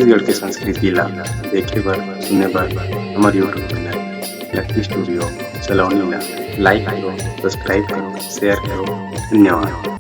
छत्तीसगढ़ के संस्कृति ला देखे बर सुने बर हमर यूट्यूब चैनल लकी स्टूडियो सलोनी ला लाइक करो, सब्सक्राइब करो, शेयर करो। धन्यवाद।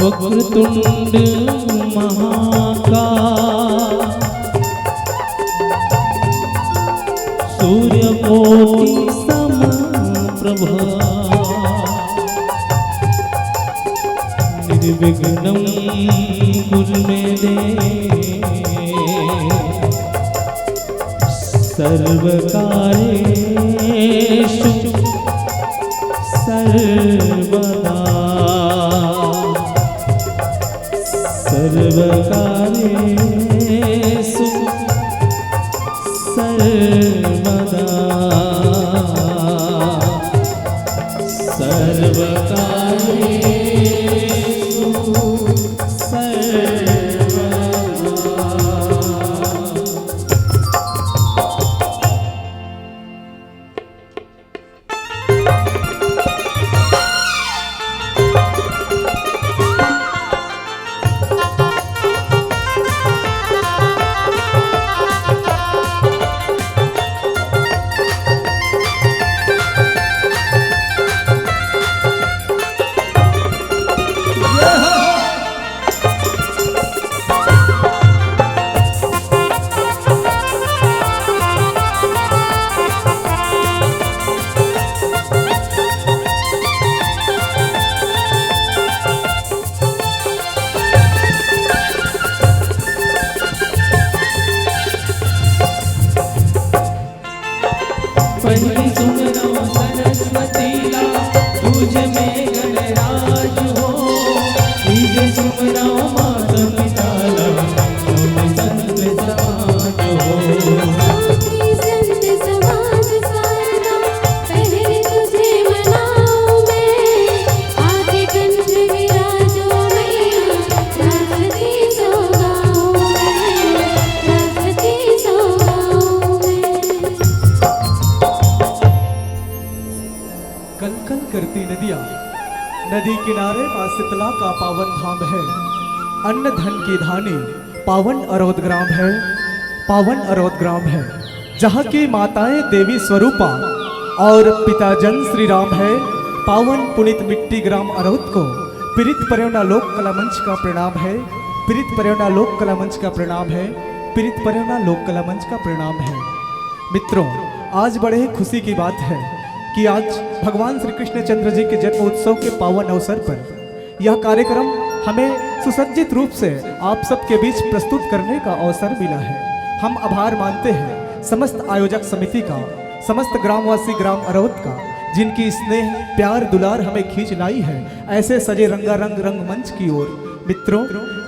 वक्रतुंड महाकाय सूर्यकोटि समप्रभा निर्विघ्नं कुरु मे सर्वकार्येषु सर्वदा सर्वकार्येषु सर्वदा सर्वकार्येषु पहली सुमरो सरस्वती ला तुझ में गणराज हो, तीजे सुमरो माता पिता ला तुम संत समाज हो। संत समाज सारना पहले तुझे मनाऊं मैं, आगे कंठ विराजो मैया राजती सो गाऊं मैं, राजती सो गाऊं मैं। कल कल करती नदियाँ, नदी किनारे माँ शीतला का पावन धाम है। अन्न धन की धानी पावन अरवद ग्राम है, पावन अरवद ग्राम है, जहाँ की माताएं देवी स्वरूपा और पिता जन श्री राम है। पावन पुनित मिट्टी ग्राम अरवद को पीड़ित पर्यवना लोक कला मंच का प्रणाम है, पीड़ित पर्यवना लोक कला मंच का प्रणाम है, पीड़ित पर्यवना लोक कला मंच का प्रणाम है। मित्रों, आज बड़े ही खुशी की बात है कि आज भगवान श्री कृष्ण चंद्र जी के जन्म उत्सव के पावन अवसर पर यह कार्यक्रम हमें सुसज्जित रूप से आप सबके बीच प्रस्तुत करने का अवसर मिला है। हम आभार मानते हैं समस्त आयोजक समिति का, समस्त ग्रामवासी ग्राम अरवद का, जिनकी स्नेह प्यार दुलार हमें खींच लाई है ऐसे सजे रंगारंग रंगमंच की ओर। मित्रों,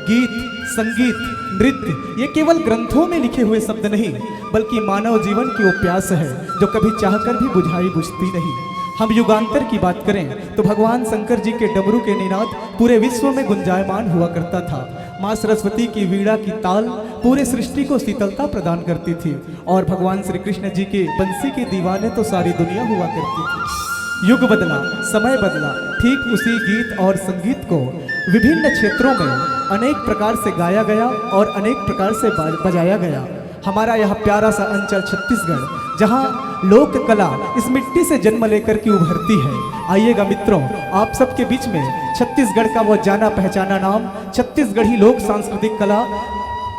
गीत संगीत नृत्य ये केवल ग्रंथों में लिखे हुए शब्द नहीं, बल्कि मानव जीवन की वो प्यास है जो कभी चाहकर भी बुझाई बुझती नहीं। हम युगांतर की बात करें तो भगवान शंकर जी के डमरू के निनाद पूरे विश्व में गुंजायमान हुआ करता था। माँ सरस्वती की वीणा की ताल पूरे सृष्टि को शीतलता प्रदान करती थी और भगवान श्री कृष्ण जी के बंसी की दीवाने तो सारी दुनिया हुआ करती थी। युग बदला, समय बदला, ठीक उसी गीत और संगीत को विभिन्न क्षेत्रों में अनेक प्रकार से गाया गया और अनेक प्रकार से बजाया गया। हमारा यह प्यारा सा अंचल छत्तीसगढ़, जहाँ लोक कला इस मिट्टी से जन्म लेकर के उभरती है। आइएगा मित्रों, आप सबके बीच में छत्तीसगढ़ का वो जाना पहचाना नाम छत्तीसगढ़ी लोक सांस्कृतिक कला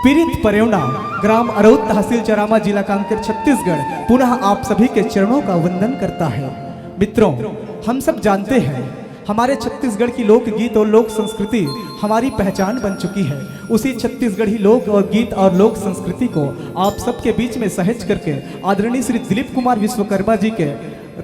पीड़ित परेवना, ग्राम अरौद, तहसील चरामा, जिला कांकेर, छत्तीसगढ़ पुनः आप सभी के चरणों का वंदन करता है। मित्रों, हम सब जानते हैं हमारे छत्तीसगढ़ की लोकगीत और लोक संस्कृति हमारी पहचान बन चुकी है। उसी छत्तीसगढ़ी लोक और गीत और लोक संस्कृति को आप सबके बीच में सहेज करके आदरणीय श्री दिलीप कुमार विश्वकर्मा जी के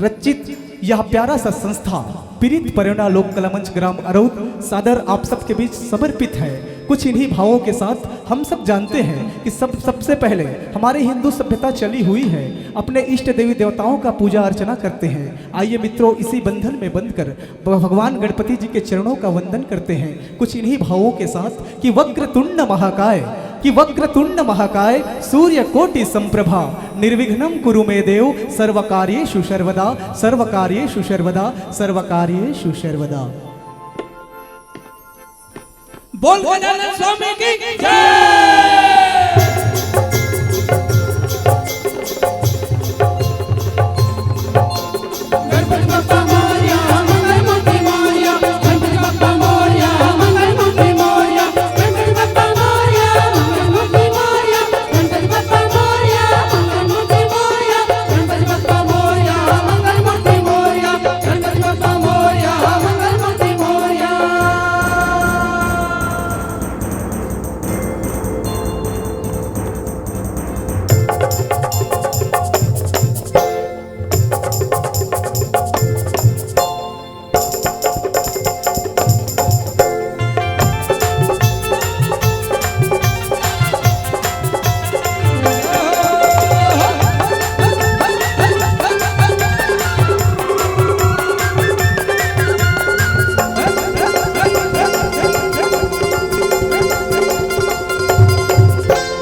रचित यह प्यारा सा संस्था पीड़ित परेवना लोक कला मंच ग्राम अरौद सादर आप सबके बीच समर्पित है। कुछ इन्हीं भावों के साथ हम सब जानते हैं कि सबसे पहले हमारे हिंदू सभ्यता चली हुई है, अपने इष्ट देवी देवताओं का पूजा अर्चना करते हैं। आइए मित्रों, इसी बंधन में बंधकर भगवान गणपति जी के चरणों का वंदन करते हैं कुछ इन्हीं भावों के साथ कि वक्रतुंड महाकाय, कि वक्रतुंड महाकाय, सूर्य कोटि संप्रभा, निर्विघ्नं कुरु मे देव, सर्वकार्येषु सर्वदा, सर्वकार्येषु सर्वदा, सर्वकार्येषु सर्वदा। बोल गजानन स्वामी की जय। गणपति बप्पा मोरया, मंगल मूर्ति मोरया, गणपति बप्पा मोरया, मंगल मूर्ति मोरया, गणपति बप्पा मोरया, मंगल मूर्ति मोरया, गणपति बप्पा मोरया, मंगल मूर्ति मोरया, गणपति बप्पा मोरया, मंगल मूर्ति मोरया, गणपति बप्पा मोरया, मंगल मूर्ति मोरया।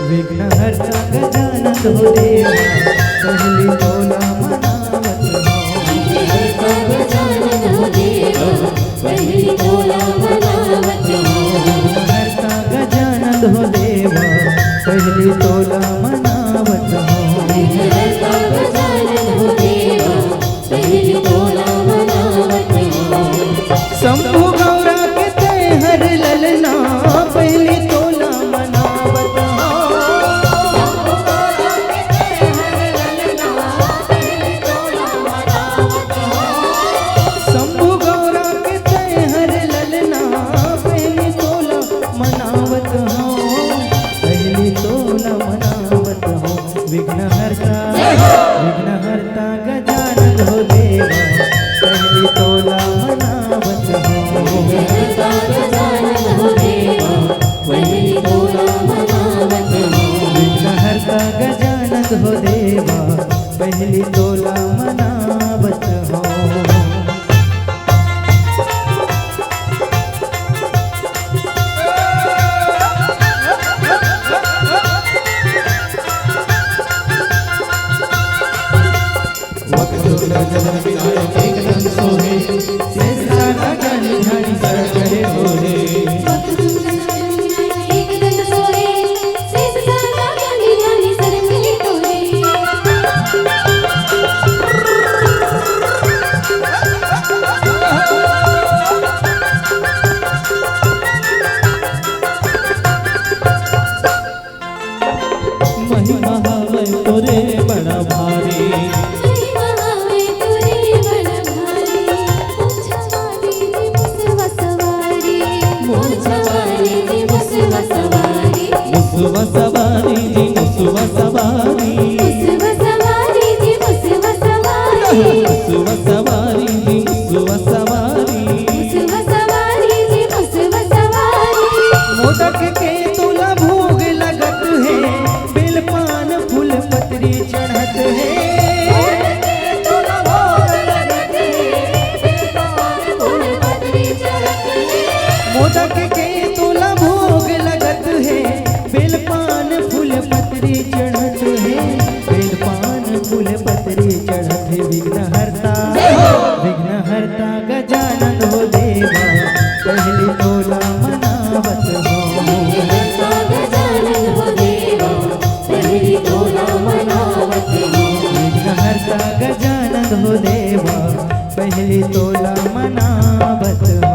विघ्नहर्ता गजानन हो देवा, पहली तोला मनावत हो। विघ्नहर्ता गजानन हो देवा, पहली तोला मनावत हो। विघ्नहर्ता गजानन हो देवा, पहली तोला मनावत हो। विघ्नहर्ता गजानन हो देवा, पहली तोला मनावत हो। शंभु गौरा के तेहर ललना, पहली तोला मनावत हो। शंभु गौरा के तेहर ललना, पहली तोला मनावत हो, पहली तोला मनावत हो। विघ्नहर्ता विघ्नहर्ता गजानन हो देवा, पहली तोला मनावत हो। विघ्नहर्ता गजानन हो देवा, पहली तोला मनावत हो। विघ्नहर्ता गजानन हो देवा, पहली तोला मनावत हो। वक्रतुंड गजानन विनायक एक दंत सोहे, शेष नाग ज्ञानी ध्यानी सरल करे होरे। एक दंत सोहे, शेष सागा ज्ञानी ध्यानी सरल करे होरे। महिमा हवे तोरे बड़ा भारी, महिमा हवे तोरे बड़ा भारी। मुझवारी जी मुसवा सवारी, मुझवारी जी मुसवा सवारी। मुसवा सवारी जी मुसवा सवारी, मुसवा सवारी जी मुसवा सवारी। मुसवा सवारी जी मुसवा सवारी। मुसवा सवारी जी मुसवा सवारी। मोदक के तुला भोग लग मोदक के तोला भोग लगत है, बेलपान फूल पत्री चढ़त है, बेलपान फूल पत्री चढ़त है। विघ्न हरता गजानन हो देवा, पहली तोला मनावत हो। गजानन हो देवा, पहली तोला मनावत हो। विघ्न हरता गजानन हो देवा, पहली तोला मनावत हो।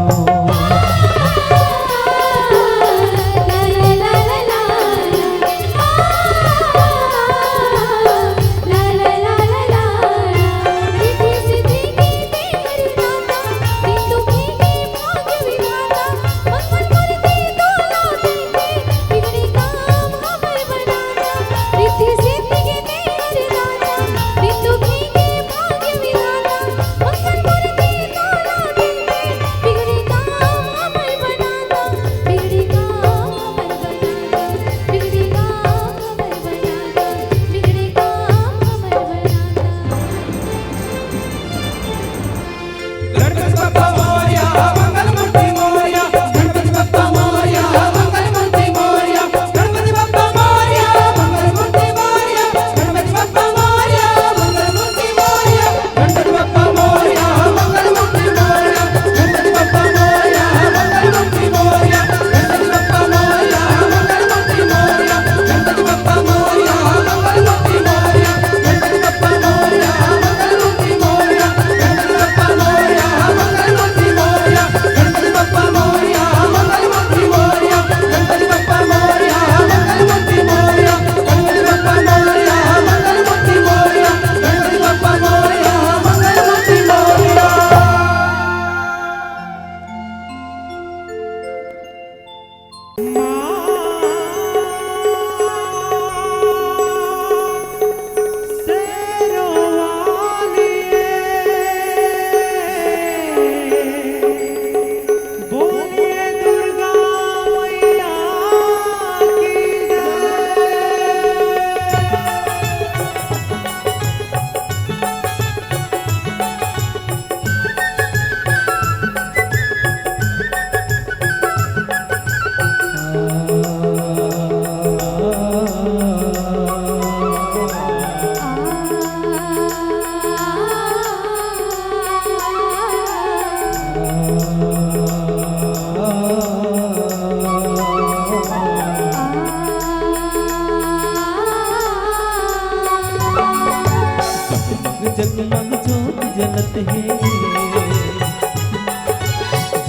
जगमग ज्योत जलत है,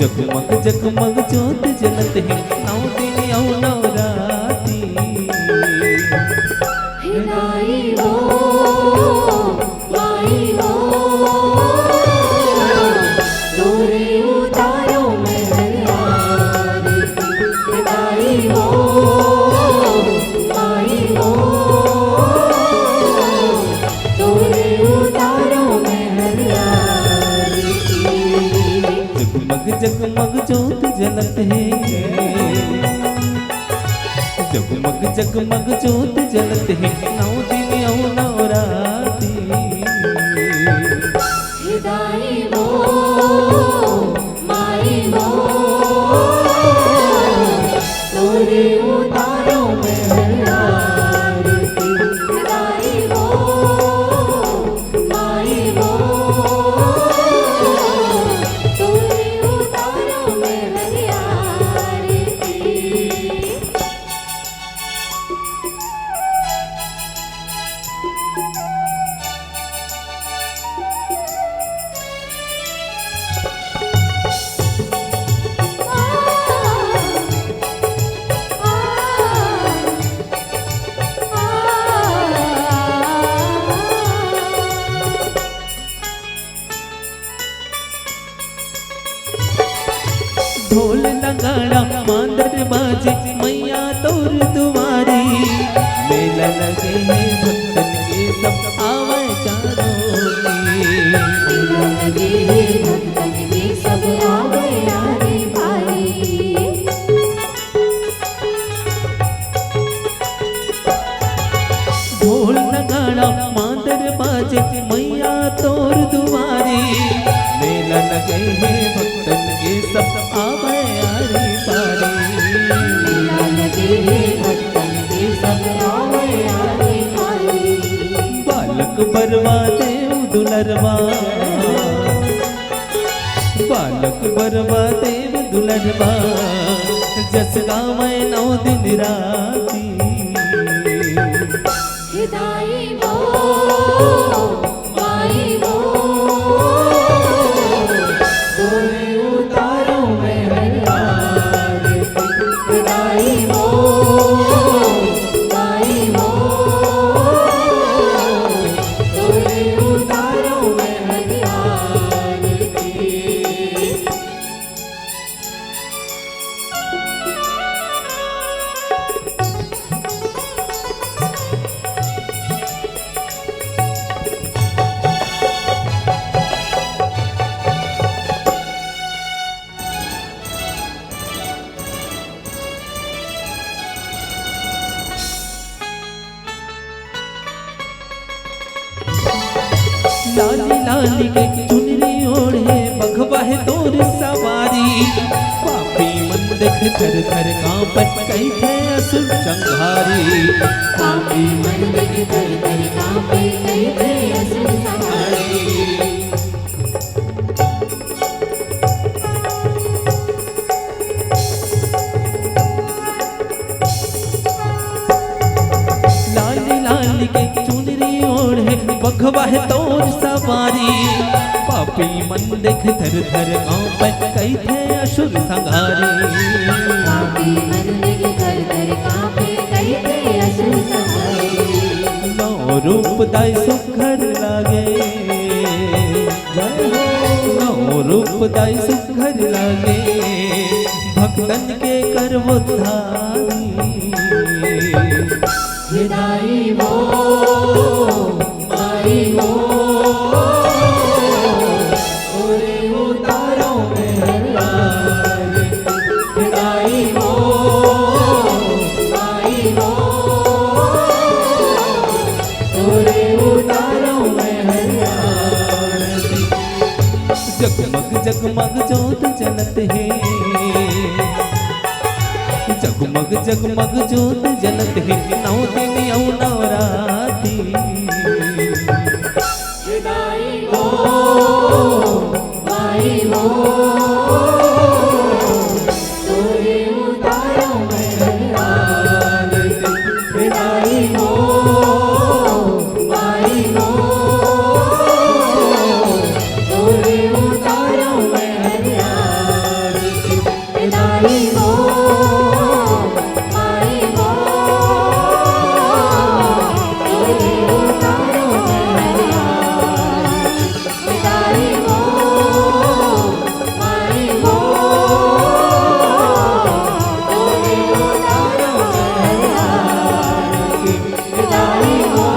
जगमग जगमग ज्योत जलत है, 9 दिन और 9 राती। हिदाई हो माई हो, दूरी उतारो महल हिदाई हो माई हो, दूरी उतारो महल जगमग जगमग ज्योत जलत है, जगमग जगमग ज्योत जलत है, 9 दिन और 9 राती। हिदाई हो माई हो, दूरी उतारो महल हिदाई हो माई हो, दूरी उतारो महल ढोल नगाड़ा मांदर बाजे मैया तोर दुआरी, मेला लगे हैं भक्तन के सब आवे चारों लगे भक्तन के सब आवे यारी भाई। ढोल नगाड़ा मांदर बाजे मैया तोर दुआरी, मेला लगे हैं भक्तन के सब आवे यारी दुलरवा बालक बरवा देव दुलरवा जस गावे नौ दिन राती हिदाई वो माई वो तोरे उतारो में हरियार हिदाई वो माई वो तोरे उतारो में हरियार लाली लाली के चुनरी ओढ़े बघवा है तोर सवारी पापी मन देख थर थर कांपे कैथे असुर संहारी पापी मन देख थर थर कांपे कैथे असुर संहारी लाली लाली के चुनरी ओढ़े बघवा है तोर सवारी पापी मन देख थर थर कांपे कैथे असुर संहारी पापी मन देख थर थर कांपे कैथे असुर संहारी नौ रूप दाई सुखर लागे नौ रूप दाई सुखर लागे भक्तन के करवो धारी हिदाई वो माई वो तोरे उतारो में हरियार हिदाई वो माई वो तोरे उतारो में हरियार जगमग जगमग जोत जलत है जगमग जगमग जोत जलत है नौ दिन औ नवराती हिदाई वो माई वो तोरे उतारो में हरियार हिदाई वो माई वो तोरे उतारो में हरियार हिदाई वो माई वो तोरे उतारो में हरियार हिदाई वो माई वो तोरे उतारो में हरियार हिदाई वो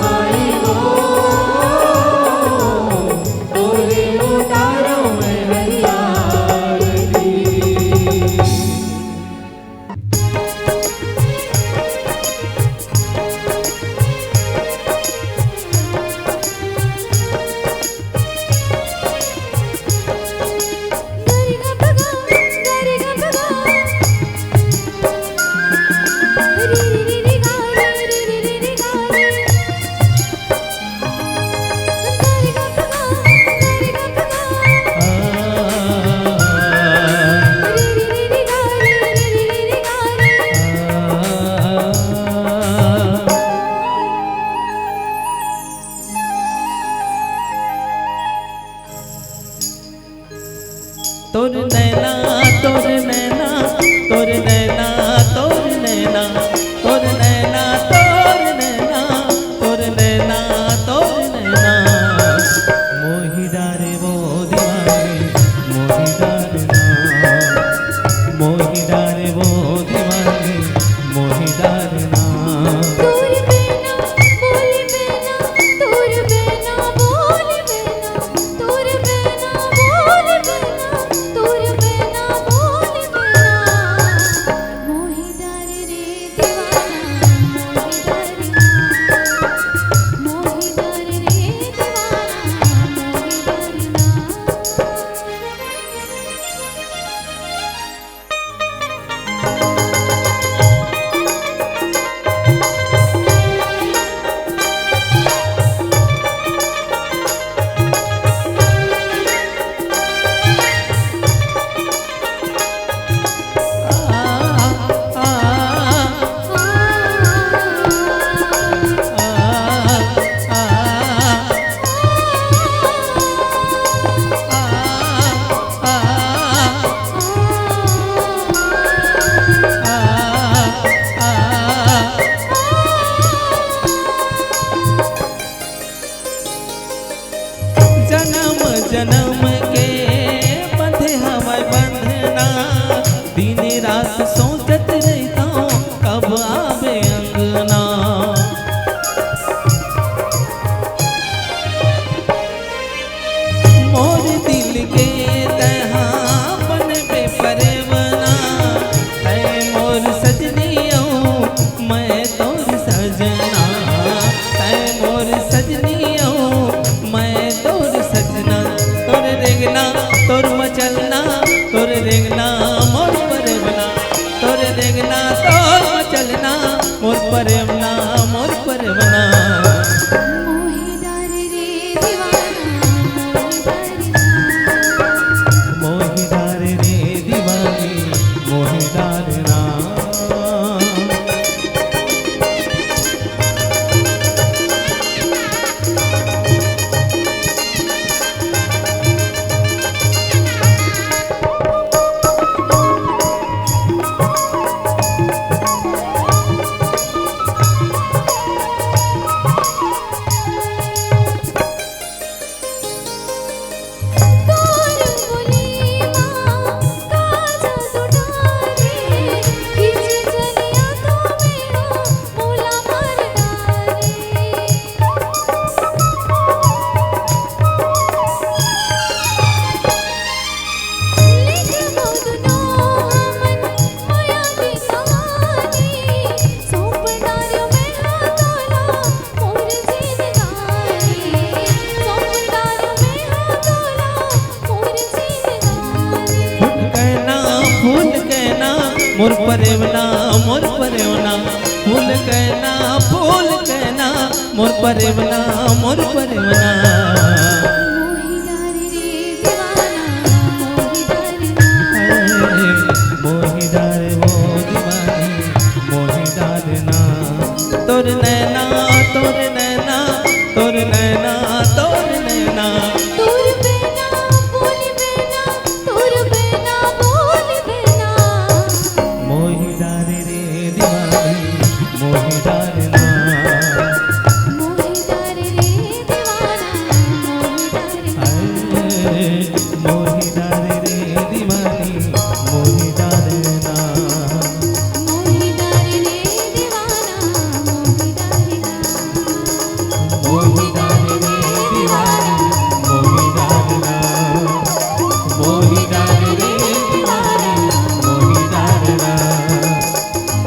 माई वो तोरे उतारो में हरियार तोर नैना तोर नैना तोर नैना तोर नैना तोर नैना तोर नैना तोर नैना तोर नैना मोहि डारे वो दीवाने मोहि डारे ना मोहि डारे वो दीवाने मोहि डारे ना तोर बेना बोली बेना तोर बेना बोली बेना तोर बेना बोली बेना तोर बेना बोली बेना जन्म के बंधे हवाय बंधना दिन रात सोचत रहता हूँ कब आवे अंगना मोर दिल के तहा बन पे परवना है मोर सजनियों मैं तोर सजना है मोर सजनियों मैं तोर सजना तोर रेंगना तोर मचलना तोर रेंगना मोर परवना तोर रेंगना तोर मचलना मोर परवना मोर परवना मोहिदार रे दीवाना मोहिदार रे दीवानी मोहिदार ना तोर बोली माँ काजा दुडारे खिंच चलिया तो मेरा मोला मार डारे लेके मोदनो मन माया की कहानी सौंपनार में हाथोला मोर जिंदगानी सौंपनार में हाथोला मोर जिंदगानी फूल कहना मोर परवना मोर परवना फूल कहना मोर परवना मोर परवना मोहिदार रे दीवाना मोहिदार ना मोहिदार वो दीवानी मोहिदार ना तोर नैना तोर नैना तोर नैना तोर नैना तोर बेना बोली बेना तोर बेना बोली बेना मोहिदार रे दीवानी मोहिदार ना मोहिदार रे दीवाना मोहिदार मोहिदार रे दीवानी मोहिदार ना मोहिदार रे दीवाना मोहिदार ना मोहिदार रे दीवानी मोहिदार ना मोहिदार रे दीवानी मोहिदार ना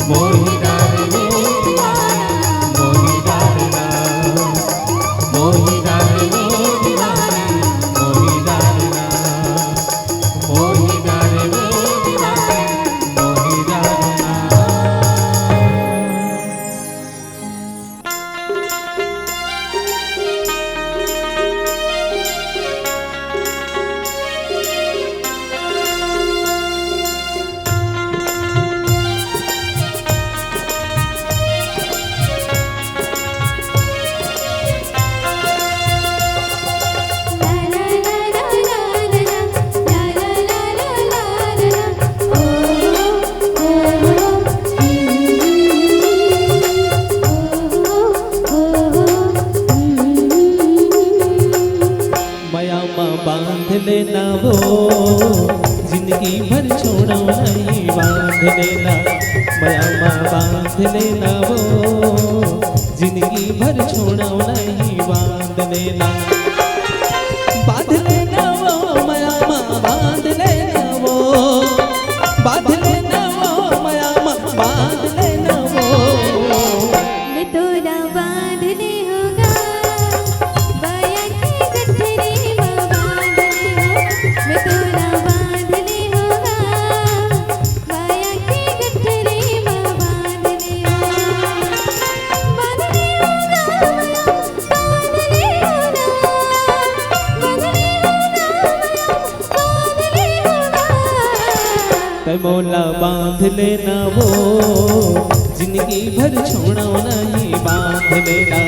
मोहिदार रे दीवानी मोहिदार ना मोहिदार रे दीवानी मोहिदार ना मोहिदार रे दीवानी मोहिदार ना माया माँ बांध लेना वो जिंदगी भर छोड़ो नहीं बांध लेना माया माँ बांध लेना वो जिंदगी भर छोड़ो नहीं बांध लेना वो माया माँ बांध लेना वो बांध लेना वो माया माँ बांध लेना वो मैं तोरा बांधने होगा बाया के गठरी में बांधने हो मैं तोरा बांधने होगा बाया के गठरी में बांधने हो बांधने होगा बांधने होगा बांधने होगा तै मोला बांध लेना वो जिंदगी भर छोड़ो नहीं बांध लेना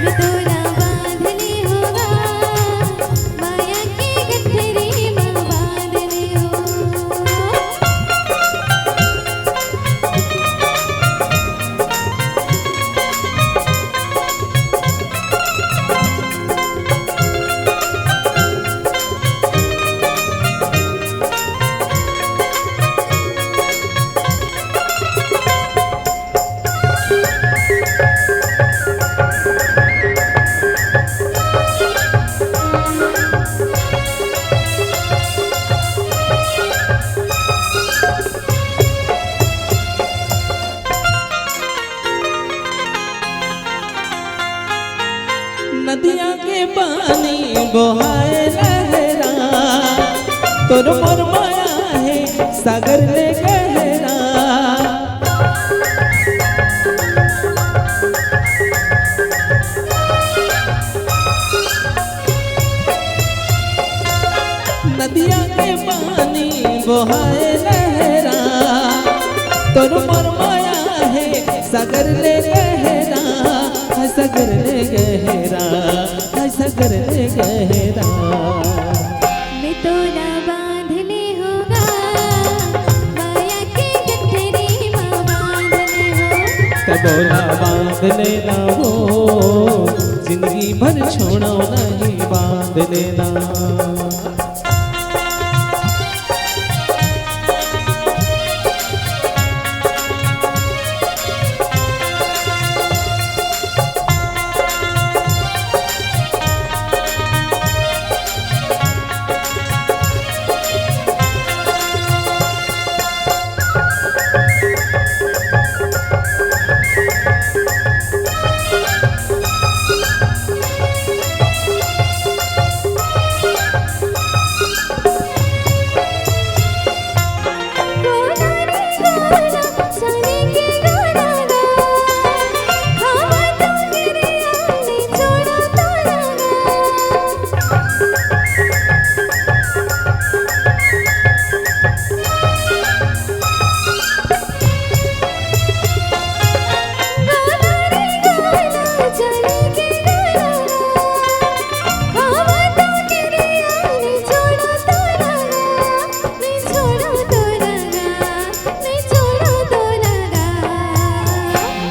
मैं तोरा बांधने होगा बाया के गठरी में बांधने हो के पानी बहाए लहरा तोर मोर माया है सागर ले गहरा नदिया के पानी बहाए लहरा तोर मोर माया है सागर ले गहरा सागर ले गहरा सागर ले गहरा मैं तो ना बांधने होगा माया के गठरी माँ बांधने हो कबोला बांध लेना वो जिंदगी भर छोड़ो नहीं बांध लेना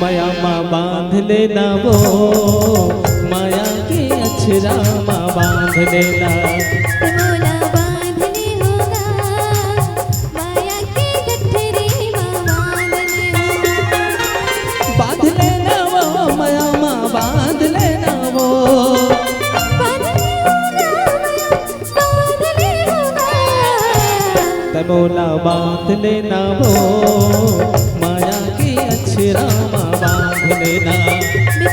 माया माँ बांध लेना वो माया के अक्षरा माँ बांध लेना मोला बांधने होगा माया के गठरी माँ बांधने हो बांध लेना वो माया माँ बांध लेना वो बांधने होगा तमोला बांध लेना वो माया के अक्षरा माँ बांध लेना मैं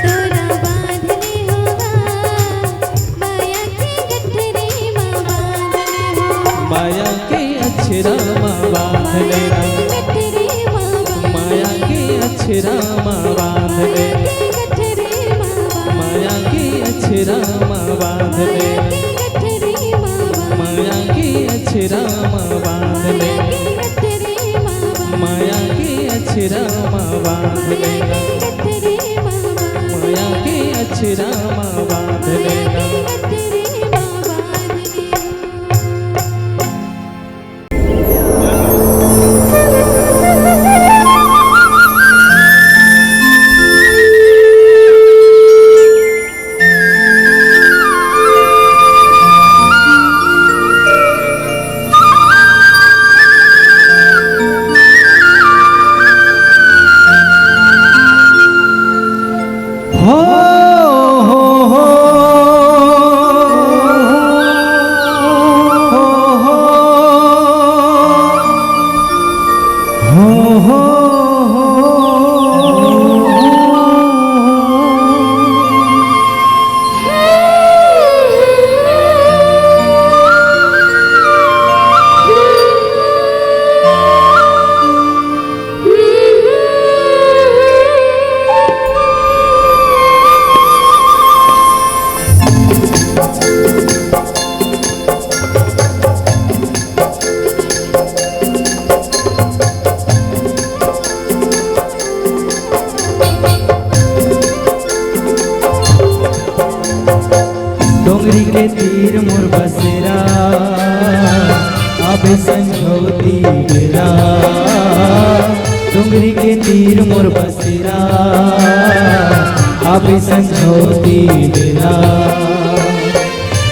तो ना बांधने होगा माया के गठरी माँ बांधने हो माया के अक्षरा माँ बांध लेना गठरी माँ माया के अक्षरा माँ बांध लेना माया के अक्षरा माँ बांध लेना माया के अक्षरा माँ बांध लेना माया के अक्षरा माँ बांध लेना माया के अक्षरा माँ बांध लेना डोंगरी के तीर मोर बसेरा आबे संझौती बेरा डोंगरी के तीर मोर बसेरा आबे संझौती बेरा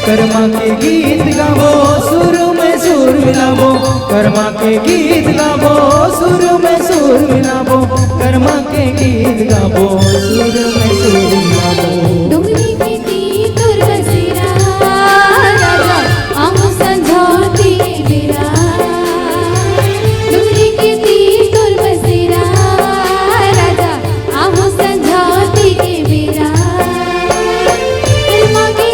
कर्मा के गीत गावो सुर में सुर मिलावो कर्मा के गीत गावो सुर में सुर मिलावो कर्मा के गीत गावो सुर में सुर मिलावो डोंगरी के तीर तोर बसेरा राजा हम संझौती बेरा डोंगरी के तीर तोर बसेरा राजा हम संझौती के बेरा कर्मा के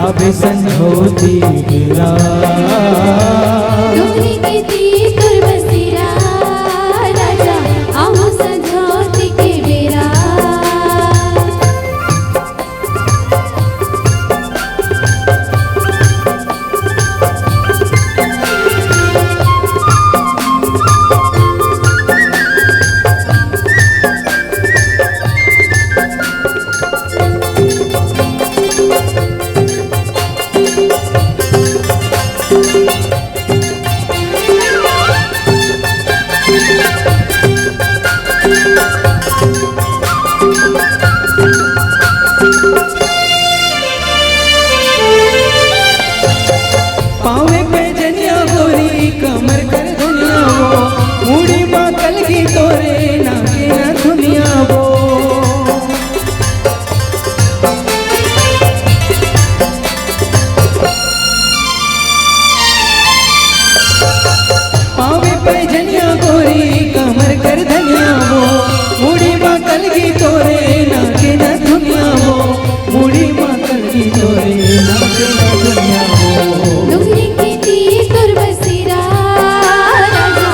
अभी संझोती बेरा डोंगरी के तीर तुर बसेरा राजा आहो संझोती के बेरा पावे पे जनिया गोरी कमर कर दुनिया वो मुड़ी माँ कल की तोरे नाके न दुनिया वो पावे पे जनिया गोरी कमर कर धनिया वो मुड़ी माँ कल की तोरे नाके न दुनिया वो मुड़ी माँ कल की तोरे नाके न दुनिया वो डोंगरी के तीर तुर बसेरा राजा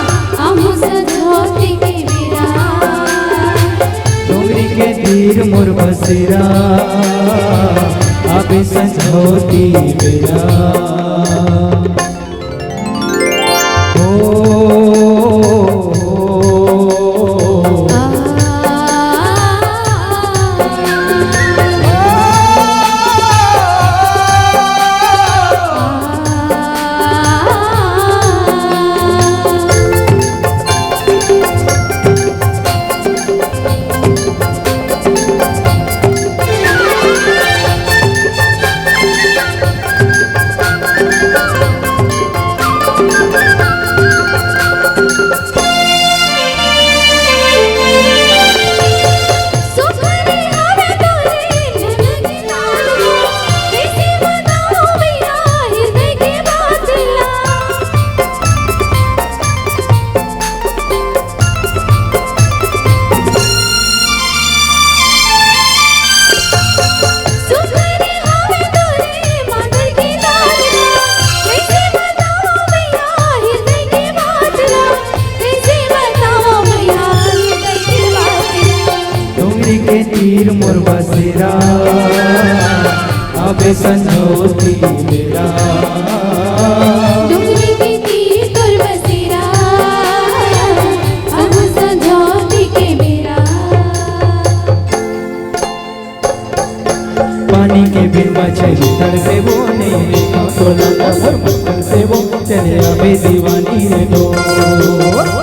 आहो संझोती के बेरा डोंगरी के तीर मोर बसेरा अभी संझोती बेरा सुखरी हवे तोरे ननक लाल कैसे बताऊं मेरा हृदय के बादला सुखरी हवे तोरे मादर की लाल कैसे बताऊं मेरा हृदय के बादला कैसे बताऊं मेरा हृदय के बादला डोंगरी के तीर मोर बसेरा अभी संझोती बेरा डोंगरी के तीर तुर बसेरा अब संझोती के बेरा पानी के बिन मछली तड़पे वो नहीं रे तो लगा भर मक्खन से वो चले अबे दीवानी रे दो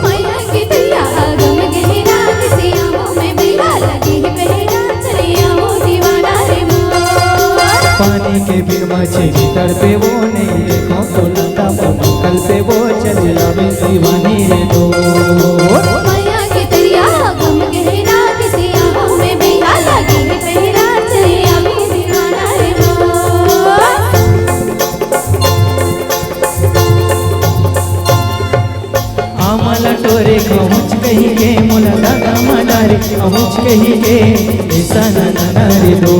माया के दरिया गम गहरा से आँखों में बेरा लगी है पहरा चले आओ दीवाना रे मोर पानी के बिन मछली तड़पे वो नहीं रे तो लगा भर मक्खन से वो चले अबे दीवानी रे दो माया के दरिया गम गहरा से आँखों में बेरा लगी है पहरा चले आओ दीवाना रे मोर आमला टोरे पहुँच गई के मोला दादा मनारे पहुँच गई के ऐसा ना रे दो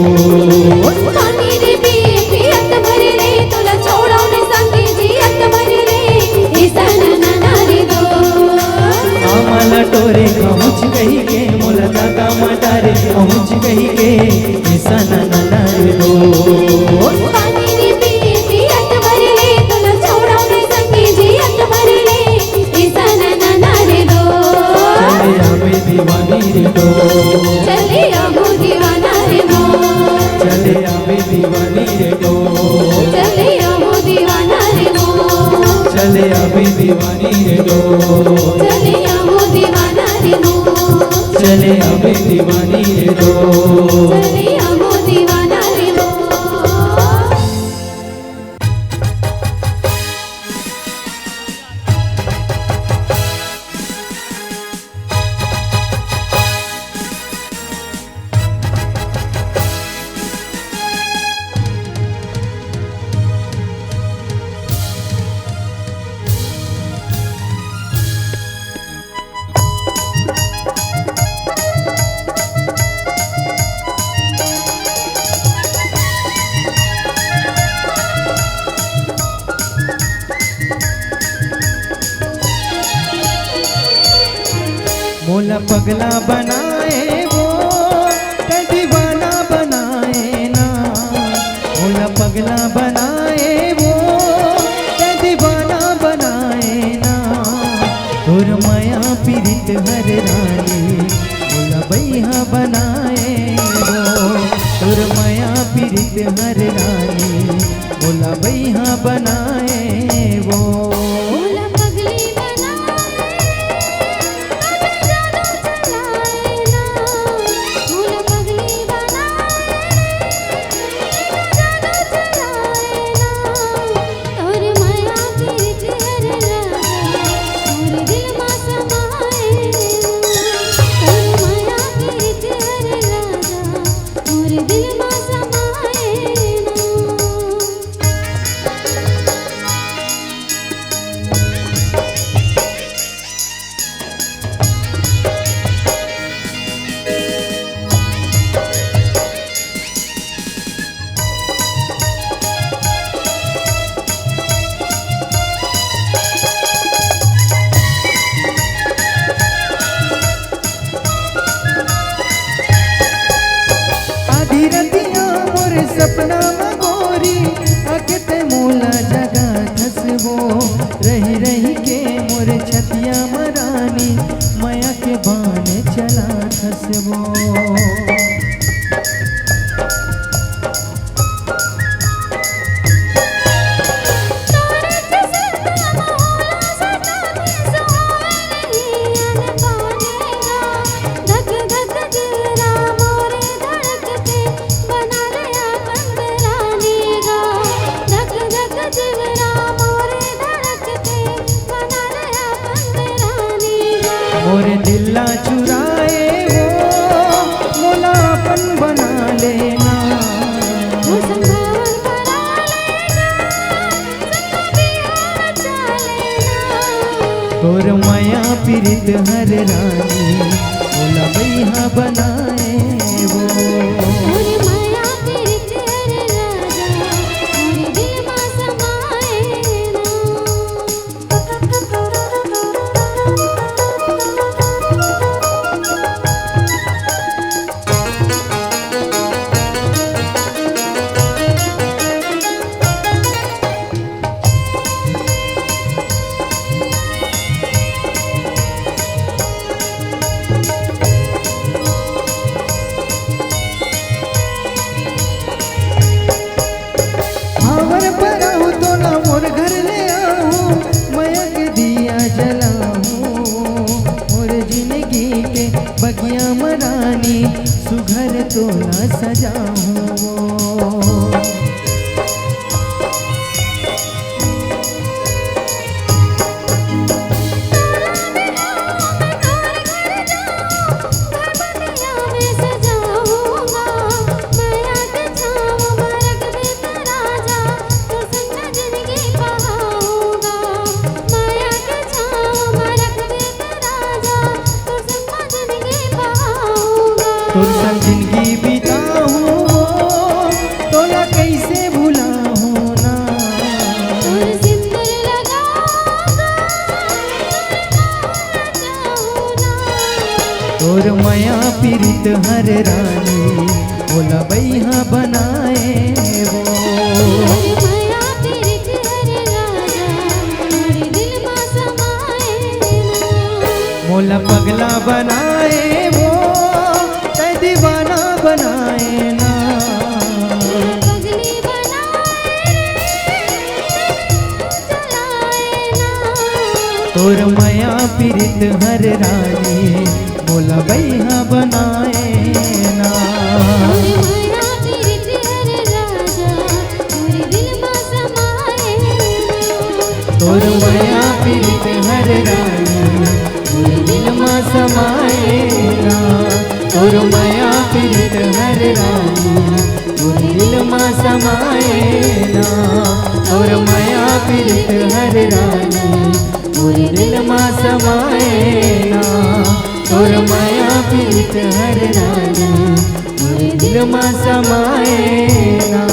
पानी रे पियत भर रे तुला छोड़ावने सांगे जियत भर रे ऐसा ना रे दो आमला टोरे पहुँच गई के मोला दादा मनारे पहुँच गई के ऐसा ना रे दो पानी रे पियत भर रे तुला छोड़ावने सांगे जियत भर रे ऐसा ना रे दो चले आवे दीवानी रे दो चले आओ दीवाना रे मोर चले आवे दीवानी रे दो चले आओ दीवाना रे मोर चले आवे दीवानी रे दो चले आओ दीवाना रे मोर चले आवे दीवानी रे दो चले आओ दीवाना रे मोर मोला पगला बनाए वो ते दीवाना बनाए ना, मोला पगला बनाए वो ते दीवाना बनाए ना। तोर माया पीरित हर रानी मोला बैहा बनाए वो, तोर माया पीरित हर रानी मोला बैहा बनाए वो। मोला पगली बनाए तबे जादू चलाए ना, मोला पगली बनाए तबे जादू चलाए ना। तोर माया पीरित हर राजा मोर दिल मा समाए ना, तोर माया पीरित हर राजा मोर दिल मा समाए ना। आधी रतिया मोर सपना में गोरी आके ते मोला जगा धसबो, रही रही के मोर छतिया मरानी माया के बाने चला धसबो। तारे जैसे नाम होला सता भी सुहावे नहीं अनपानेगा, धक धक दिलरा मोरे धड़कते बना लिया पंदरानेगा, धक धक दिलरा मोरे धड़कते बना लिया पंदरानेगा। मोर दिल्ला चुराए वो मोला अपन बना लेना, वो संभाल करा लेना सपना भी बचा लेना। तोर माया पीरित हर रानी मोला बैहा बनाए वो। मोरे माया पीरित हर राजा मोरे दिल मा समाए ना। हावर पर आऊं तो ना मोर घर ले आऊं, माया के दिया जलाऊं, मोर जिंदगी के बगिया मरानी सुघर तो ना सजाऊं वो। बगिया में सजाऊंगा माया के छाँव में रख देता राजा, तो संग जिंदगी बहाऊंगा। माया के छाँव में रख देता राजा, तो संग जिंदगी बहाऊंगा। तोर संग जिंदगी बिताऊं तोला कैसे भुलाऊं ना, तोर सिंदूर लगाऊंगा तोर मोह न जाऊं ना। तोर माया पीरित हर रानी मोला बैहा बनाए वो। मोरे माया पीरित हर राजा मोरे दिल मा समाए ना। मोला पगला बनाए वो ते दीवाना बनाए ना, मोला पगली बनाए चलाए ना। तोर माया पीरित हर रानी मोला बैहा बनाए ना। मोरे माया पीरित हर राजा मोरे दिल मा समाए ना। तोर माया पीरित हर रानी मोर दिल मा समाए ना, तोर माया पीरित हर रानी मोर दिल मा समाए ना, तोर माया पीरित हर रानी मोर दिल मा समाए ना, तोर माया पीरित हर रानी मोर दिल मा समाए ना।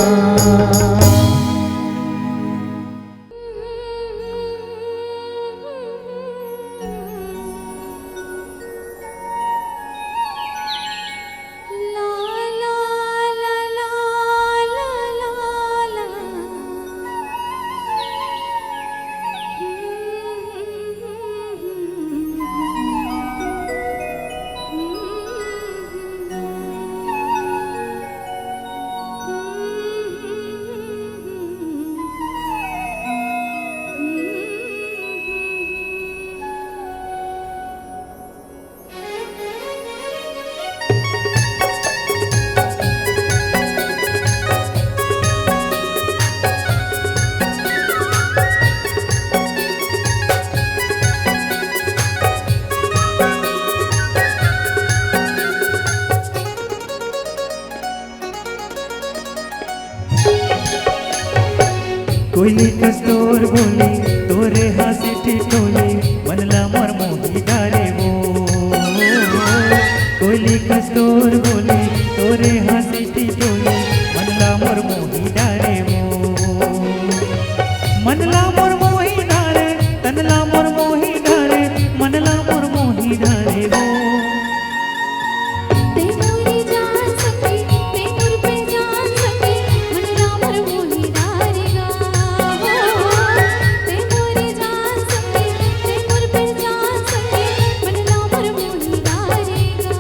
कोयली कस्तूर बोली तोरे हंसी ठिठोली मनला मोर मोही डारे वो कोयली कस्तूर बोली तोरे हंसी ठिठोली मनला मोर मोही डारे वो मनला मोर मोही डारे तनला मोर मोही डारे मनला मोर मोही डारे वो ते मोरी जान सके ते मोर पे जान सके मनला मोर मोही डारेगा ते मोरी जान सके ते मोर पे जान सके मनला मोर मोही डारेगा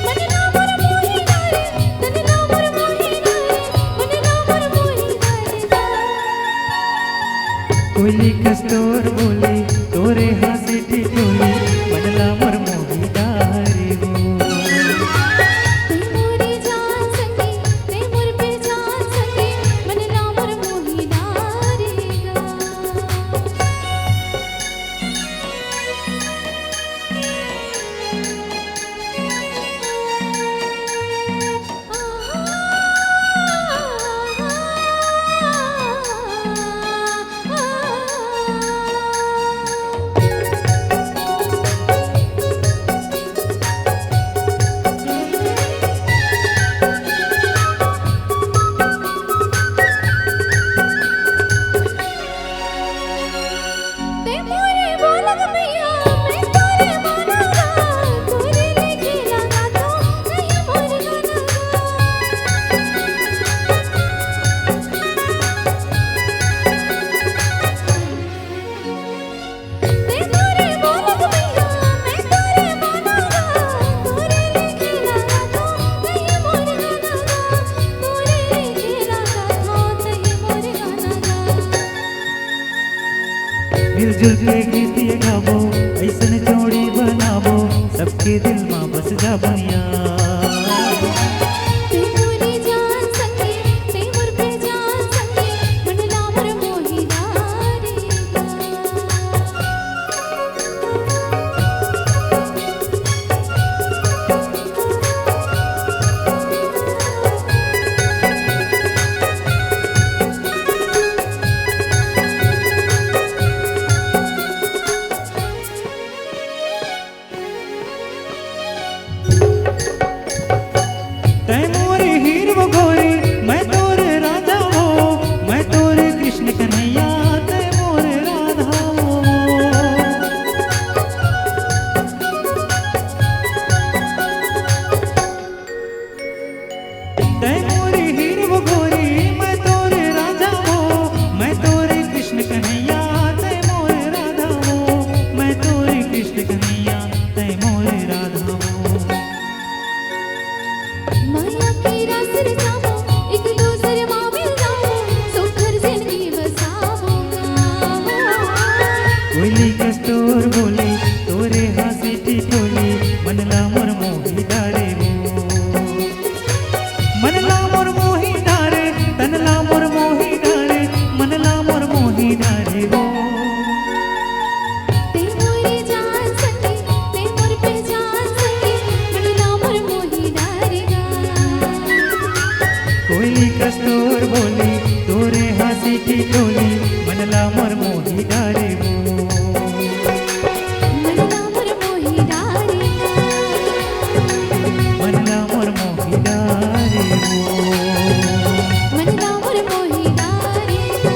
मनला मोर मोही डारे तनला मोर मोही डारे मनला मोर मोही डारेगा कोयली कस्तूर बोली तोरे हंसी ठिठोली मनला मोर मोही डारे वो ते मोरी जान सके ते मोर पे जान सके मनला मोर मोही डारेगा ते मोरे बोलग मैया मैं तोरे मानगा तोरे लेके लगा तो नहीं मोर ते मोरे बोलग मैया मैं तोरे मानगा तोरे लेके लगा तो नहीं मोर तोरे लेके लगा तो नहीं मोर मिलजुल के गीतिए गाबो ऐसन जोड़ी बनाबो सबके दिल में बस जा बनिया ते मोरी जान सके ते मोर पे जान सके मनला मोर मोही डारेगा तै मोरे हीर वो गोरी मैं तोरे राजा हो मैं तोरे कृष्ण कन्हैया तै मोरे राधा हो तै मोरे हीर वो गोरी मैं तोरे राजा हो मैं तोरे कृष्ण कन्हैया तै मोरे राधा हो मैं तोरे कृष्ण कन्हैया तै मोरे राधा हो माया की रास रचावो एक दूसरे माँ मिल जाओ सुखर जिंदगी बसाओगा कोयली कस्तूर बोली तोरे हंसी ठिठोली मनला मोर मोही डारे वो मनला मोर मोही डारे तनला मोर मोही डारे मनला मोर मोही डारे वो ते मोरी जान सके ते मोर पे जान सके मनला मोर मोही डारेगा कोयली कस्तूर बोली तोरे हंसी ठिठोली मनला मोर मोही डारे वो मनला मोर मोही डारेगा मनला मोर मोही डारे वो मनला मोर मोही डारेगा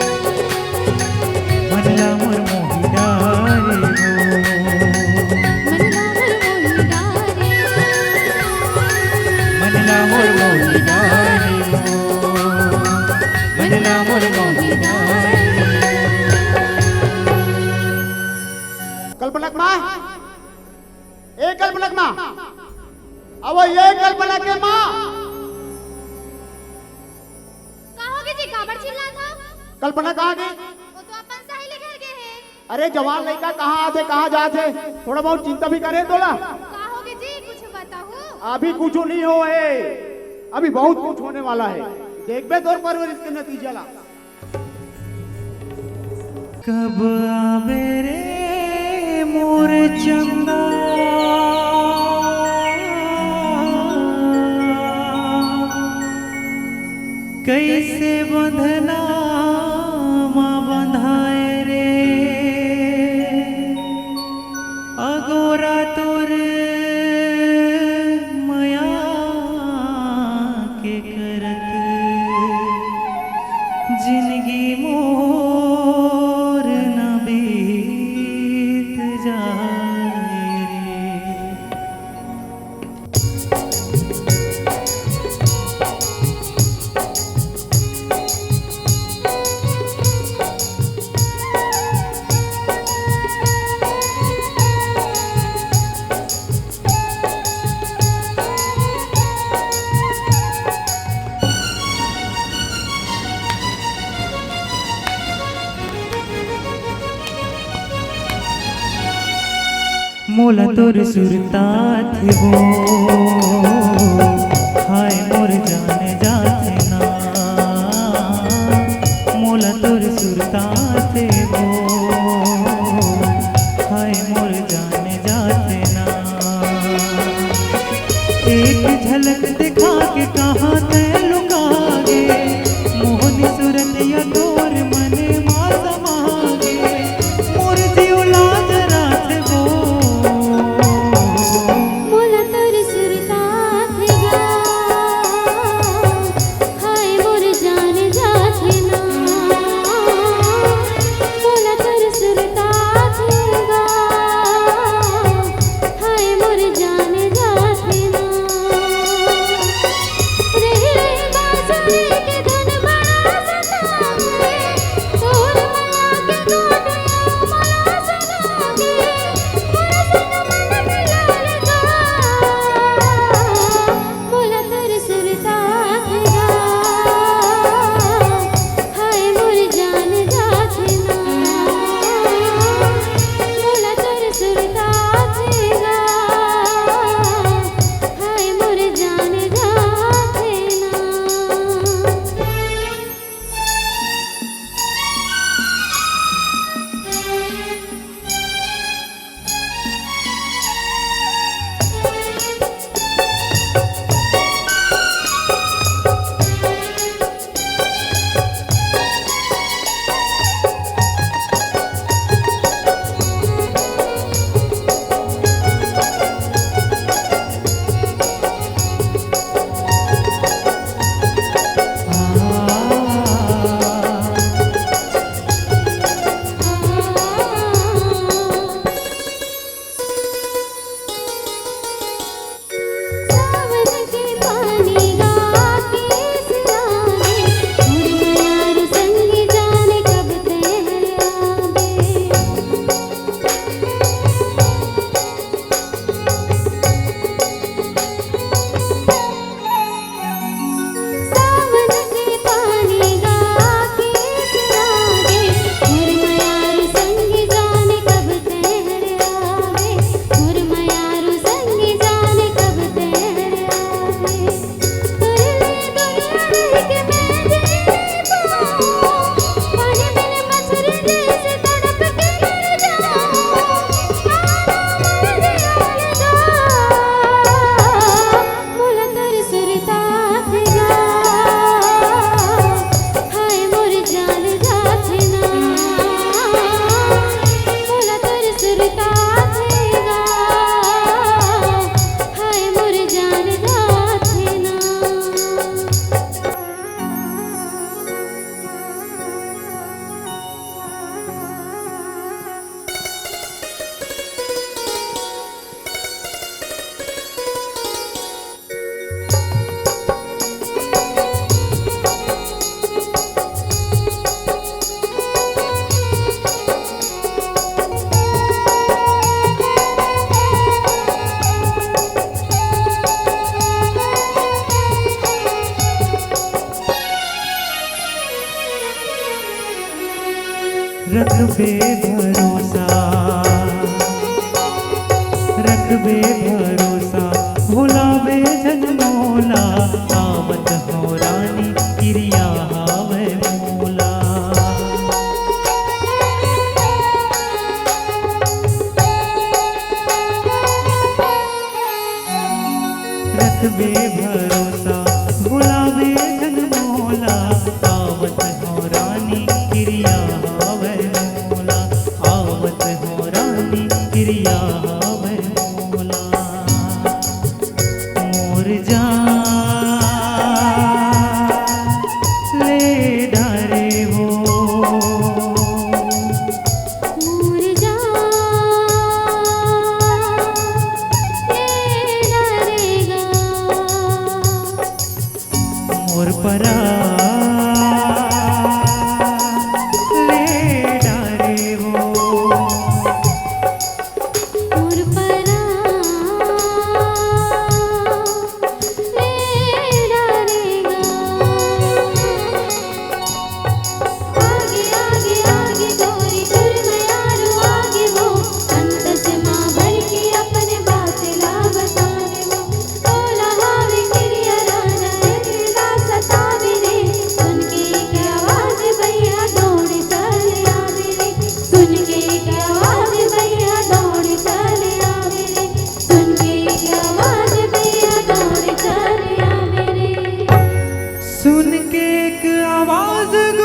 मनला मोर मोही डारे वो मनला मोर मोही डारेगा मनला मोर मोही डारे वो मनला मोर मोही डारे कल्पना माँ ए कल्पना माँ अब ये कल्पना के माँ कहोगे जी काबर चिल्ला था कल्पना कहाँ गई? वो तो अपन सहेली घर के है अरे जवान लड़का कहाँ आते कहाँ जाते थोड़ा बहुत चिंता भी करे तोला कहोगे जी कुछ बताओ अभी कुछ नहीं हो है अभी बहुत कुछ होने वाला है देख बे तौर पर इसके नतीजा ला कब आवे रे मोर चंदा कैसे बंधना मोला तोर सुरता थे वो हाय मोर जाने जाते ना मोला तोर सुरता थे वो हाय मोर जाने जाते ना एक झलक दिखा के कहाँ ते लुका गे मोहनी सूरत या तोर मने माँ समागे मोर जिउला जरा थे वो मोला तोर सुरता थे गा हाय मोर जान जाथे ना मोला तोर सुरता थे गा हाय मोर जान जाथे ना रे बांसुरी के धन बड़ा सतावे तोर माया के गोदिया मला सुनागे मोर संग मन मिलाल गा मोला तोर सुरता थे गा हाय मोर जान जाथे ना मोला तोर सुरता थे गा हाय मोर जान जाथे ना सावन के पानी गा के सिराने मुरमयार संग जाने कब तेरे आवे सावन के पानी गा के सिराने मुरमयार संग जाने कब तेरे आवे मुरमयार संग जाने कब तेरे आवे तुरले दुनिया रह के मैं जी पाऊं पानी बिन मछली जैसे तड़प के मर जाऊं आना मर जाएगा मोला तोर सुरता थे गा हाय मोर जान जाथे ना मोला तोर सुरता थे गा हाय मोर जान जाथे ना रख बे भरोसा भुलावे जन मोला आवत हो रानी क्रिया हावे मोला रख बे भरोसा भुलावे जन मोला आवत हो रानी क्रिया हावे मोला आवत हो रानी क्रिया हावे मोला मोर जान एक आवाज